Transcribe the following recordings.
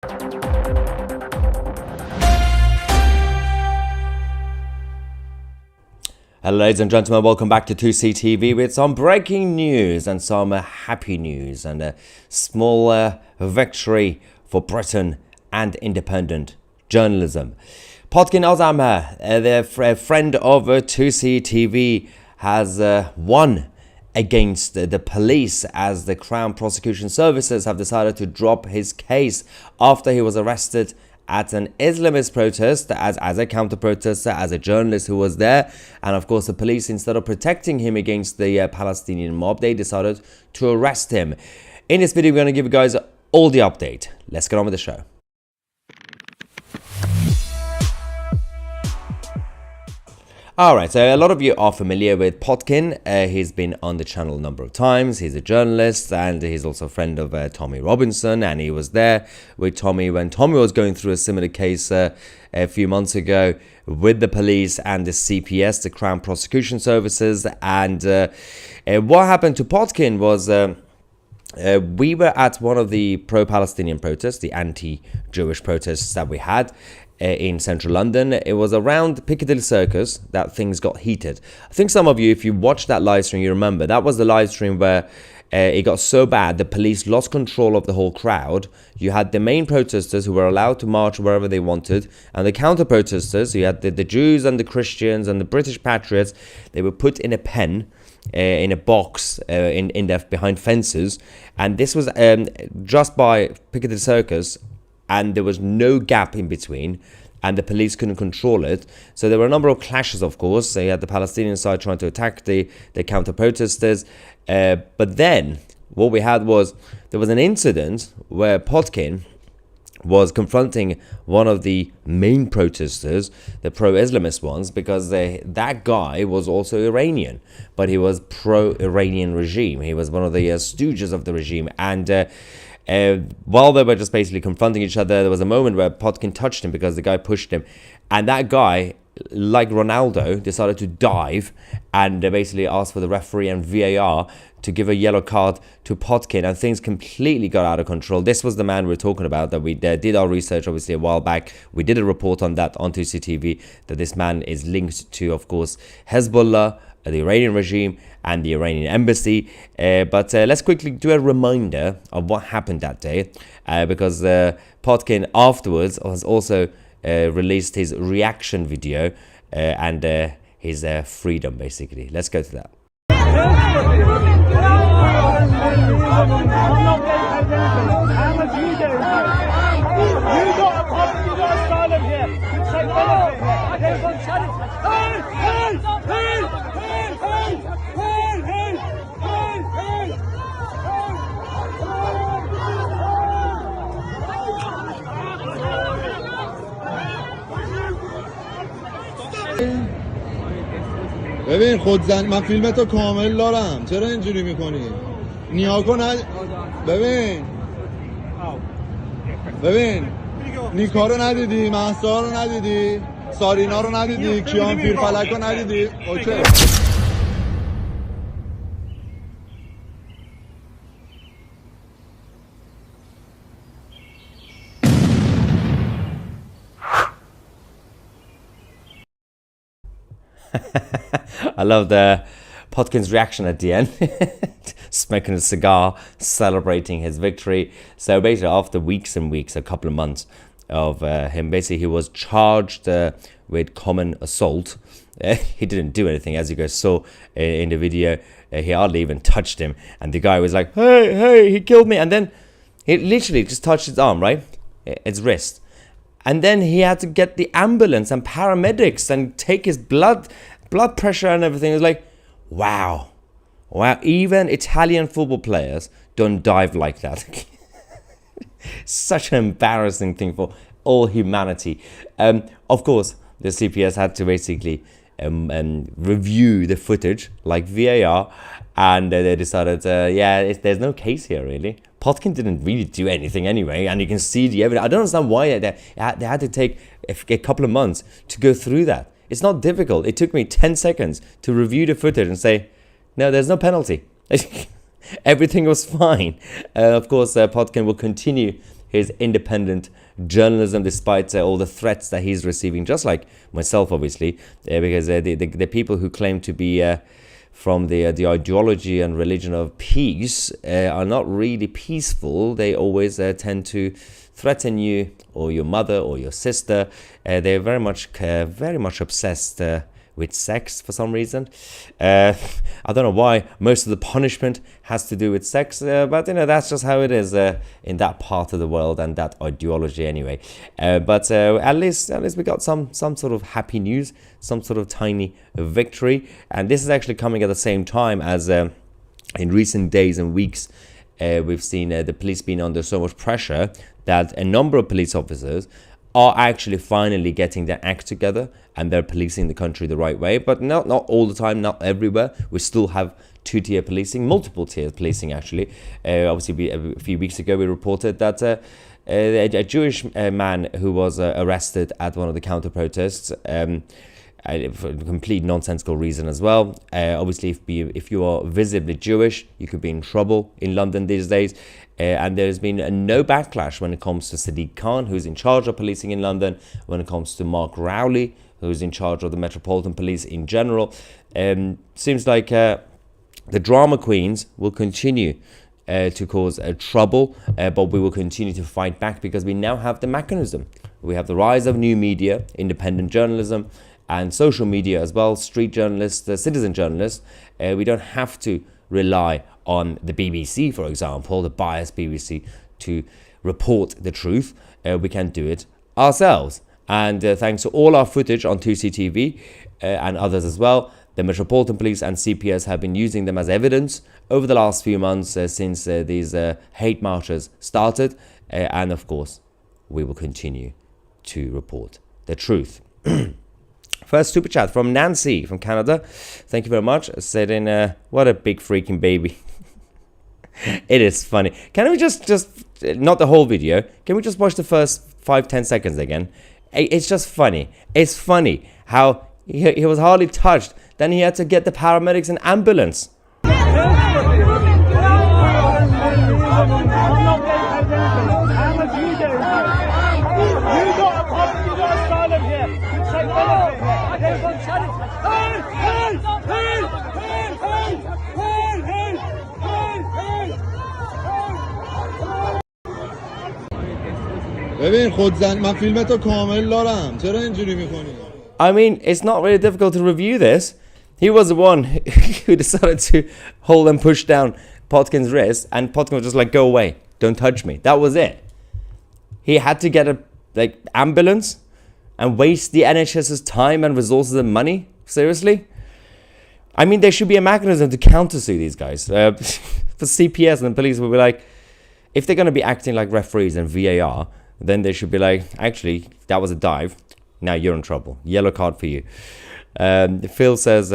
Hello ladies and gentlemen, welcome back to 2CTV with some breaking news and some happy news and a small victory for Britain and independent journalism. Podkin Ozamher, the friend of 2CTV, has won against the police as the Crown Prosecution Services have decided to drop his case after he was arrested at an Islamist protest as a counter-protester, as a journalist who was there. And of course, the police, instead of protecting him against the Palestinian mob, they decided to arrest him. In this video, we're going to give you guys all the update. Let's get on with the show. Alright, so a lot of you are familiar with Podkin. He's been on the channel a number of times. He's a journalist and he's also a friend of Tommy Robinson, and he was there with Tommy when Tommy was going through a similar case a few months ago with the police and the CPS, the Crown Prosecution Services. And what happened to Podkin was we were at one of the pro-Palestinian protests, the anti-Jewish protests that we had in central London. It was around Piccadilly Circus that things got heated. I think some of you, if you watched that live stream, you remember that was the live stream where it got so bad the police lost control of the whole crowd. You had the main protesters who were allowed to march wherever they wanted, and the counter protesters, so you had the Jews and the Christians and the British patriots. They were put in a pen, in a box, behind fences, and this was just by Piccadilly Circus, and there was no gap in between, and the police couldn't control it. So there were a number of clashes, of course. So you had the Palestinian side trying to attack the counter-protesters. But then what we had was, there was an incident where Podkin was confronting one of the main protesters, the pro-Islamist ones, because that guy was also Iranian, but he was pro-Iranian regime. He was one of the stooges of the regime. And while they were just basically confronting each other, there was a moment where Podkin touched him because the guy pushed him. And that guy, like Ronaldo, decided to dive and basically asked for the referee and VAR to give a yellow card to Podkin, and things completely got out of control. This was the man we're talking about, that we did our research obviously a while back. We did a report on that on 2CTV, that this man is linked to, of course, Hezbollah, the Iranian regime, and the Iranian embassy. But let's quickly do a reminder of what happened that day, because Podkin afterwards has also released his reaction video and his freedom, basically. Let's go to that. ببین خودزن من فیلمتو کامل دارم، چرا اینجوری میکنی؟ نیا کن ببین نیکا رو ندیدی، مهسا رو ندیدی، سارینا رو ندیدی، کیان پیرفلک رو ندیدی؟ اوکی. I love the Podkin's reaction at the end, smoking a cigar, celebrating his victory. So basically, after weeks and weeks, a couple of months of him, basically he was charged with common assault. He didn't do anything, as you guys saw in the video. He hardly even touched him, and the guy was like, hey, he killed me. And then he literally just touched his arm, right? His wrist. And then he had to get the ambulance and paramedics and take his blood pressure and everything. It was like, wow, even Italian football players don't dive like that. Such an embarrassing thing for all humanity. Of course, the CPS had to basically review the footage like VAR, and they decided, there's no case here really. Podkin didn't really do anything anyway, and you can see the evidence. I don't understand why they had to take a couple of months to go through that. It's not difficult. It took me 10 seconds to review the footage and say, no, there's no penalty. Everything was fine. Of course, Podkin will continue his independent journalism despite all the threats that he's receiving, just like myself, obviously, because the people who claim to be from the ideology and religion of peace are not really peaceful. They always tend to threaten you or your mother or your sister. They're very much obsessed with sex for some reason. I don't know why. Most of the punishment has to do with sex, but that's just how it is in that part of the world and that ideology anyway. But at least we got some sort of happy news, some sort of tiny victory, and this is actually coming at the same time as in recent days and weeks we've seen the police being under so much pressure that a number of police officers are actually finally getting their act together and they're policing the country the right way, but not all the time, not everywhere. We still have two-tier policing, multiple tier policing actually. Obviously, a few weeks ago we reported that a Jewish man who was arrested at one of the counter-protests for a complete nonsensical reason as well. Obviously, if you are visibly Jewish, you could be in trouble in London these days. And there's been no backlash when it comes to Sadiq Khan, who's in charge of policing in London, when it comes to Mark Rowley, who's in charge of the Metropolitan Police in general. Seems like the drama queens will continue to cause trouble, but we will continue to fight back because we now have the mechanism. We have the rise of new media, independent journalism, and social media as well, street journalists, citizen journalists. We don't have to rely on the BBC, for example, the biased BBC, to report the truth. We can do it ourselves. And thanks to all our footage on 2CTV and others as well, the Metropolitan Police and CPS have been using them as evidence over the last few months since these hate marches started. And of course, we will continue to report the truth. First super chat from Nancy from Canada. Thank you very much. Said in, what a big freaking baby. It is funny. Can we just not the whole video. Can we just watch the first 5-10 seconds again? It's just funny. It's funny how he was hardly touched. Then he had to get the paramedics and ambulance. ببین خودزن من فیلمتو کامل دارم چرا اینجوری میکنی؟ I mean, it's not really difficult to review this. He was the one who decided to hold and push down Potkin's wrist, and Potkin was just like, go away, don't touch me. That was it. He had to get a ambulance and waste the NHS's time and resources and money? Seriously? I mean, there should be a mechanism to countersue these guys. For CPS and the police will be like, if they're going to be acting like referees and VAR, then they should be like, actually, that was a dive. Now you're in trouble. Yellow card for you. Phil says,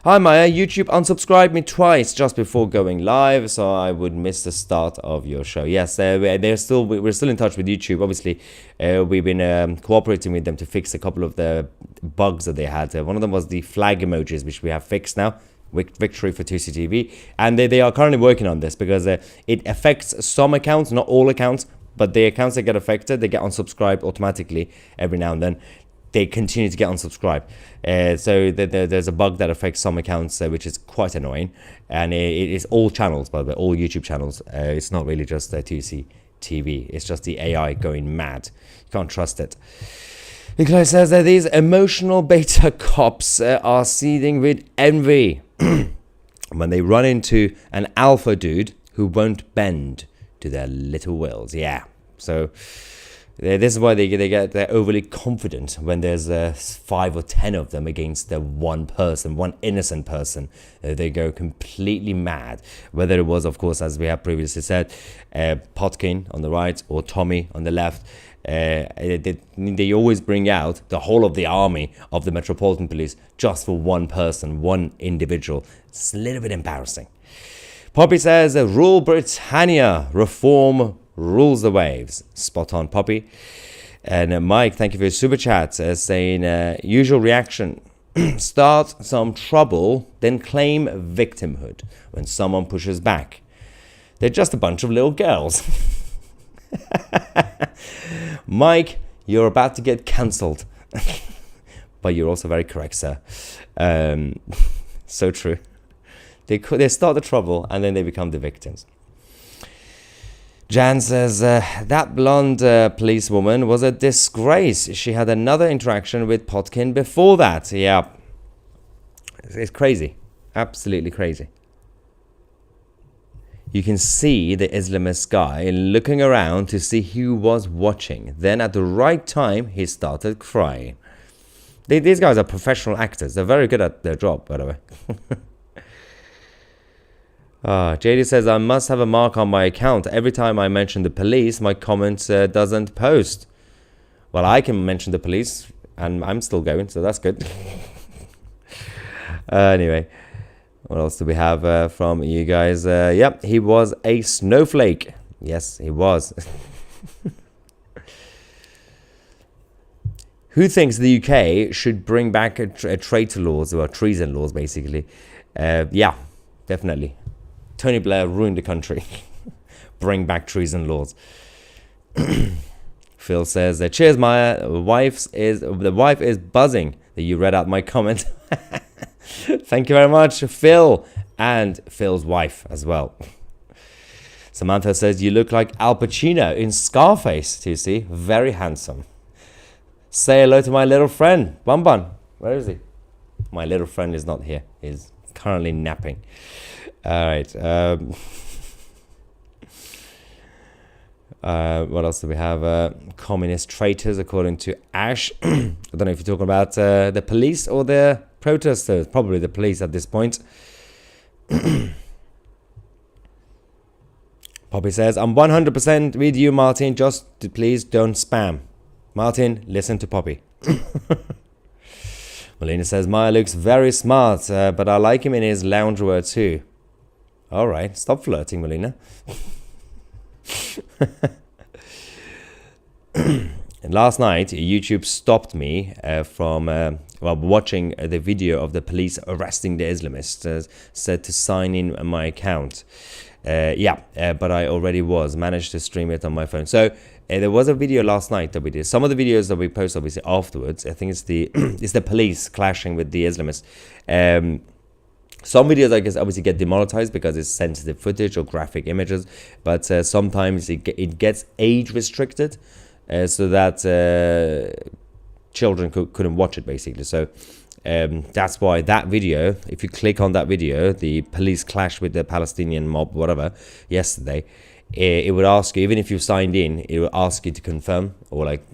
hi Maya, YouTube unsubscribed me twice just before going live, so I would miss the start of your show. Yes, we're still in touch with YouTube. Obviously, we've been cooperating with them to fix a couple of the bugs that they had. One of them was the flag emojis, which we have fixed now. Victory for 2CTV. And they are currently working on this because it affects some accounts, not all accounts, but the accounts that get affected, they get unsubscribed automatically every now and then. They continue to get unsubscribed. So there's a bug that affects some accounts, which is quite annoying. And it is all channels, by the way, all YouTube channels. It's not really just 2CTV. It's just the AI going mad. You can't trust it. Nikolai says that these emotional beta cops are seething with envy when they run into an alpha dude who won't bend to their little wills. Yeah. So this is why they're overly confident when there's 5 or 10 of them against the one person, one innocent person. They go completely mad. Whether it was, of course, as we have previously said, Potkin on the right or Tommy on the left. They always bring out the whole of the army of the Metropolitan Police just for one person, one individual. It's a little bit embarrassing. Poppy says, rule Britannia, reform rules the waves. Spot on, Poppy. And Mike, thank you for your super chat, saying, usual reaction, start some trouble, then claim victimhood when someone pushes back. They're just a bunch of little girls. Mike, you're about to get cancelled. But you're also very correct, sir. So true. They start the trouble and then they become the victims. Jan says, that blonde policewoman was a disgrace. She had another interaction with Potkin before that. Yeah. It's crazy. Absolutely crazy. You can see the Islamist guy looking around to see who was watching. Then at the right time, he started crying. These guys are professional actors. They're very good at their job, by the way. JD says, I must have a mark on my account. Every time I mention the police, my comment doesn't post. Well, I can mention the police, and I'm still going, so that's good. Anyway, what else do we have from you guys? Yep, he was a snowflake. Yes, he was. Who thinks the UK should bring back a traitor laws, or treason laws, basically? Yeah, definitely. Tony Blair ruined the country. Bring back treason laws. Phil says, cheers, Maya. The wife is buzzing that you read out my comment. Thank you very much, Phil. And Phil's wife as well. Samantha says, you look like Al Pacino in Scarface, do you see? Very handsome. Say hello to my little friend, Bun. Where is he? My little friend is not here. He's currently napping. All right. What else do we have? Communist traitors, according to Ash. I don't know if you're talking about the police or the protesters. Probably the police at this point. Poppy says, I'm 100% with you, Martin. Just please don't spam. Martin, listen to Poppy. Melina says, Maya looks very smart, but I like him in his loungewear too. All right, stop flirting, Melina. And last night, YouTube stopped me from watching the video of the police arresting the Islamists. Said to sign in my account. But I already managed to stream it on my phone. So there was a video last night that we did. Some of the videos that we post obviously afterwards, I think it's the police clashing with the Islamists. Some videos, I guess, obviously get demonetized because it's sensitive footage or graphic images, but sometimes it gets age restricted, so that children couldn't watch it, basically. So that's why that video, if you click on that video, the police clash with the Palestinian mob, whatever, yesterday, it would ask you, even if you signed in, it would ask you to confirm or like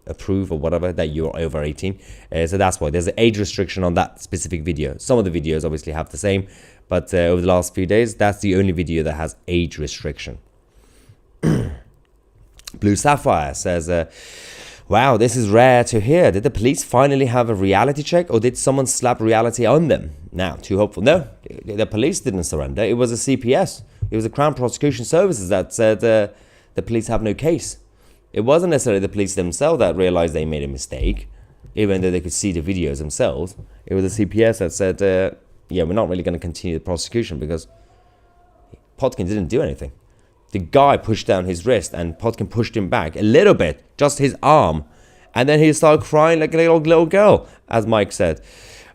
approve or whatever that you're over 18. So that's why there's an age restriction on that specific video. Some of the videos obviously have the same, but over the last few days, that's the only video that has age restriction. Blue Sapphire says, wow, this is rare to hear. Did the police finally have a reality check, or did someone slap reality on them? Now, too hopeful. No, the police didn't surrender. It was a CPS. It was the Crown Prosecution Services that said the police have no case. It wasn't necessarily the police themselves that realized they made a mistake, even though they could see the videos themselves. It was the CPS that said, yeah, we're not really going to continue the prosecution because Potkin didn't do anything. The guy pushed down his wrist and Potkin pushed him back a little bit, just his arm. And then he started crying like a little girl, as Mike said.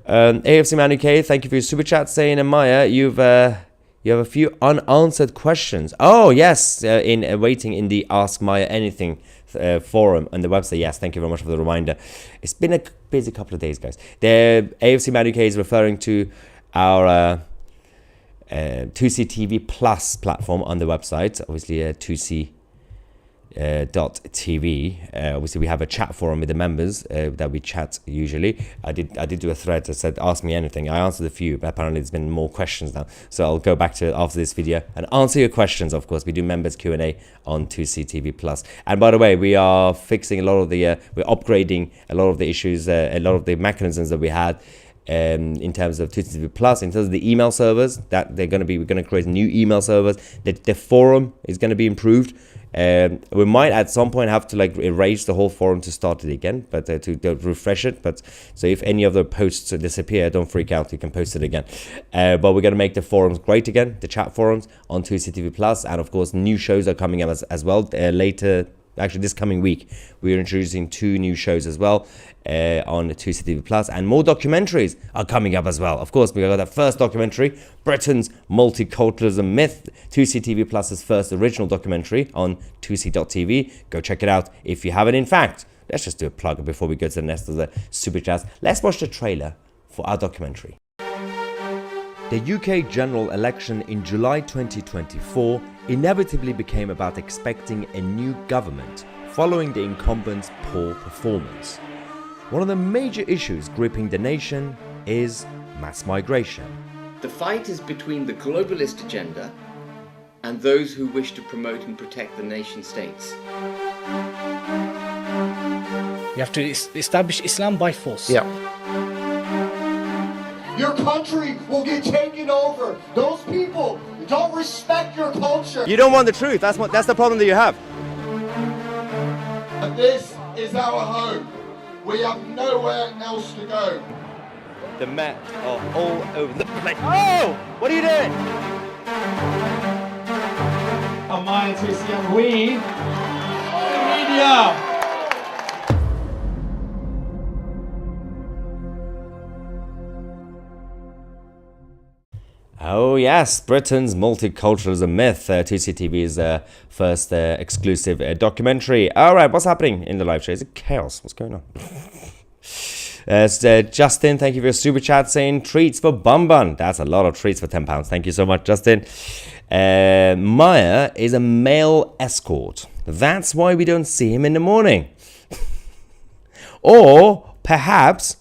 AFC Man UK, thank you for your super chat, saying, Maya, you have a few unanswered questions. Oh, yes, waiting in the Ask Maya Anything forum on the website. Yes, thank you very much for the reminder. It's been a busy couple of days, guys. The AFC Man UK is referring to our 2C TV Plus platform on the website. Obviously, 2C .tv. Obviously, we have a chat forum with the members that we chat usually. I did do a thread that said ask me anything. I answered a few, but apparently there's been more questions now, so I'll go back to it after this video and answer your questions. Of course, we do members Q&A on 2C TV Plus. And by the way, we are fixing a lot of the we're upgrading a lot of the issues, a lot of the mechanisms that we had in terms of 2C TV Plus, in terms of the email servers that we're going to create new email servers. The forum is going to be improved. We might at some point have to like erase the whole forum to start it again, but to refresh it. But so if any of the posts disappear, don't freak out. You can post it again. But we're gonna make the forums great again, the chat forums on 2CTV Plus, and of course new shows are coming up as well later. Actually, this coming week, we're introducing 2 new shows as well on 2CTV Plus, and more documentaries are coming up as well. Of course, we got that first documentary, Britain's Multiculturalism Myth, 2CTV Plus's first original documentary on 2C.tv. Go check it out if you haven't. In fact, let's just do a plug before we go to the rest of the super chats. Let's watch the trailer for our documentary. The UK general election in July 2024 inevitably became about expecting a new government following the incumbent's poor performance. One of the major issues gripping the nation is mass migration. The fight is between the globalist agenda and those who wish to promote and protect the nation states. You have to establish Islam by force. Yeah. Your country will get taken over. Those people don't respect your culture. You don't want the truth. That's the problem that you have. This is our home. We have nowhere else to go. The Met are all over the place. Oh! What are you doing? Anti-Islamist, we, media. Oh yes, Britain's Multiculturalism Myth, 2CTV's first exclusive documentary. Alright, what's happening in the live show? Is it chaos? What's going on? Justin, thank you for your super chat saying treats for Bun Bun. That's a lot of treats for £10. Thank you so much, Justin. Maya is a male escort. That's why we don't see him in the morning. Or perhaps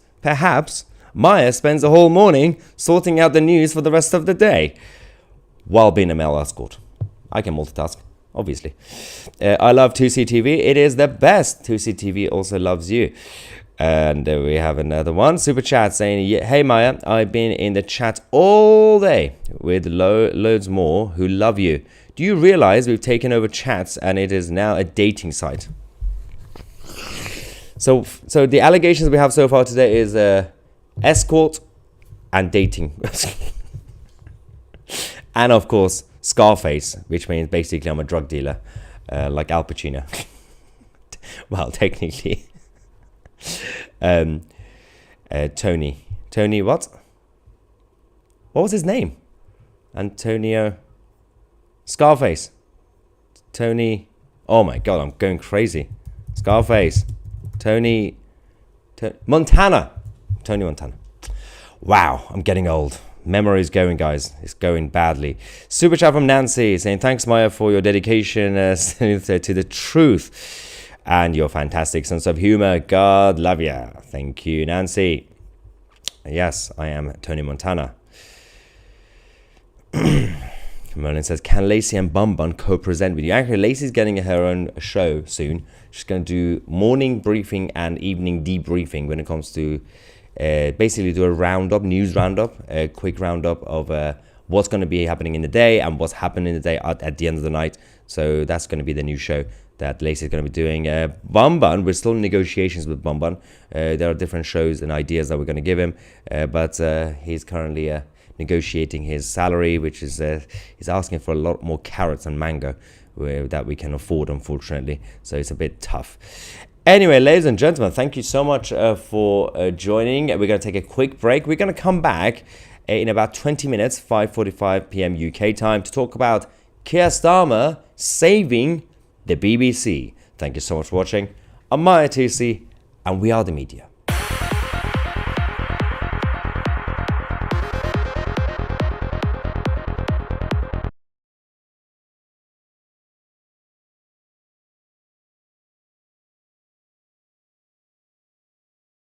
Maya spends the whole morning sorting out the news for the rest of the day while being a male escort. I can multitask, obviously. I love 2CTV. It is the best. 2CTV also loves you. And we have another one. Super chat saying, hey Maya, I've been in the chat all day with loads more who love you. Do you realize we've taken over chats and it is now a dating site? So the allegations we have so far today is escort and dating. And of course Scarface, which means basically I'm a drug dealer, like Al Pacino. Well, technically. Tony what was his name? Antonio Scarface. Tony, oh my god, I'm going crazy. Scarface. Tony Montana. Wow, I'm getting old. Memory's going, guys. It's going badly. Super chat from Nancy saying, thanks, Maya, for your dedication to the truth and your fantastic sense of humor. God love ya. Thank you, Nancy. Yes, I am Tony Montana. Merlin says, can Lacey and Bun Bun co-present with you? Actually, Lacey's getting her own show soon. She's going to do morning briefing and evening debriefing when it comes to basically do a news roundup, a quick roundup of what's going to be happening in the day and what's happening in the day at the end of the night. So that's going to be the new show that Lacey's going to be doing. Bun Bun, we're still in negotiations with Bun Bun. There are different shows and ideas that we're going to give him, but he's currently negotiating his salary, which is he's asking for a lot more carrots and mango that we can afford, unfortunately. So it's a bit tough. Anyway, ladies and gentlemen, thank you so much for joining. We're going to take a quick break. We're going to come back in about 20 minutes, 5:45 p.m. UK time, to talk about Keir Starmer saving the BBC. Thank you so much for watching. I'm Maya TC, and we are the media.